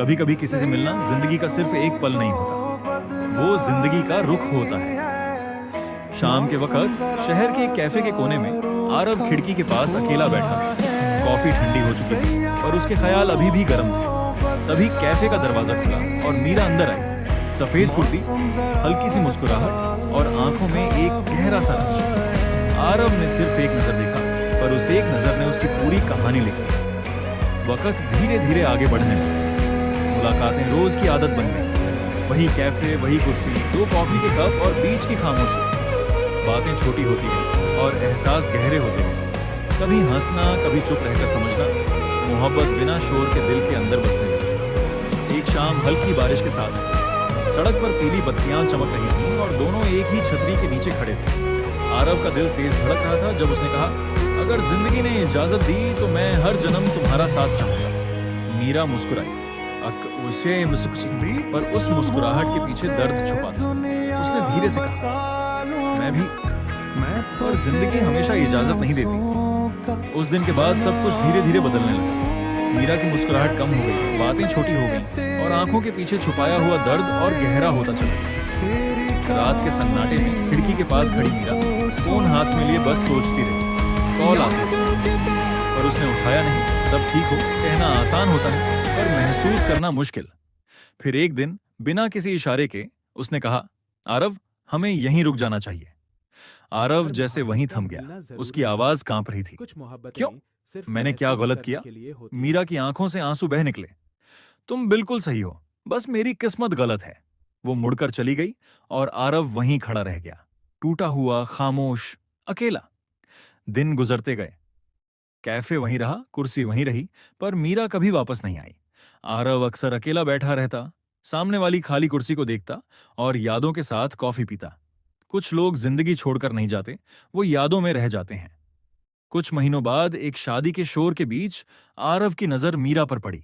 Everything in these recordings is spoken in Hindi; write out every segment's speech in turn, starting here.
कभी कभी किसी से मिलना जिंदगी का सिर्फ एक पल नहीं होता, वो जिंदगी का रुख होता है। शाम के वक्त शहर के एक कैफे के कोने में आरव खिड़की के पास अकेला बैठा था। कॉफी ठंडी हो चुकी थी और उसके ख्याल अभी भी गर्म थे। तभी कैफे का दरवाजा खुला और मीरा अंदर आई। सफेद कुर्ती, हल्की सी मुस्कुराहट और आंखों में एक गहरा सा रंज। आरव ने सिर्फ एक नजर देखा, पर उस एक नजर ने उसकी पूरी कहानी लिख दी। वक्त धीरे धीरे आगे बढ़ने लगा। मुलाकातें रोज की आदत बन गई। वही कैफे, वही कुर्सी, दो कॉफी के कप और बीच की खामोशी। बातें छोटी होती गई और एहसास गहरे होते गए। कभी हंसना, कभी चुप रहकर समझना। मोहब्बत बिना शोर के दिल के अंदर बसने लगी। एक शाम हल्की बारिश के साथ सड़क पर पीली बत्तियां चमक रही थीं और दोनों एक ही छतरी के नीचे खड़े थे। आरव का दिल तेज धड़क रहा था जब उसने कहा, अगर जिंदगी ने इजाजत दी तो मैं हर जन्म तुम्हारा साथ चाहूंगा। मीरा मुस्कुराई, उसे पर उस मुस्कुराहट के पीछे दर्द छुपा था। उसने धीरे से कहा, मैं भी, पर जिंदगी हमेशा इजाजत नहीं देती। उस दिन के बाद सब कुछ धीरे धीरे बदलने लगा। मीरा की मुस्कुराहट कम हो गई, बातें छोटी हो गईं और आंखों के पीछे छुपाया हुआ दर्द और गहरा होता चला। रात के सन्नाटे में खिड़की के पास खड़ी मीरा फोन हाथ में लिए बस सोचती रही। कॉल आती पर उसने उठाया नहीं। सब ठीक हो कहना आसान होता है, पर महसूस करना मुश्किल। फिर एक दिन बिना किसी इशारे के उसने कहा, आरव, हमें यहीं रुक जाना चाहिए। आरव जैसे वहीं थम गया। उसकी आवाज कांप रही थी। क्यों? मैंने क्या गलत किया? मीरा की आंखों से आंसू बह निकले। तुम बिल्कुल सही हो, बस मेरी किस्मत गलत है। वो मुड़कर चली गई और आरव वहीं खड़ा रह गया, टूटा हुआ, खामोश, अकेला। दिन गुजरते गए। कैफे वहीं रहा, कुर्सी वहीं रही, पर मीरा कभी वापस नहीं आई। आरव अक्सर अकेला बैठा रहता, सामने वाली खाली कुर्सी को देखता और यादों के साथ कॉफी पीता। कुछ लोग जिंदगी छोड़कर नहीं जाते, वो यादों में रह जाते हैं। कुछ महीनों बाद एक शादी के शोर के बीच आरव की नजर मीरा पर पड़ी।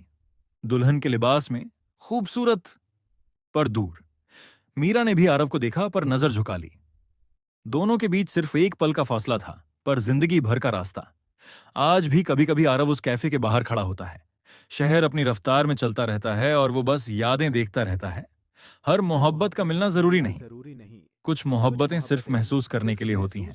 दुल्हन के लिबास में, खूबसूरत पर दूर। मीरा ने भी आरव को देखा, पर नजर झुका ली। दोनों के बीच सिर्फ एक पल का फासला था, पर जिंदगी भर का रास्ता। आज भी कभी कभी आरव उस कैफे के बाहर खड़ा होता है। शहर अपनी रफ्तार में चलता रहता है और वो बस यादें देखता रहता है। हर मोहब्बत का मिलना जरूरी नहीं। कुछ मोहब्बतें सिर्फ महसूस करने के लिए होती हैं।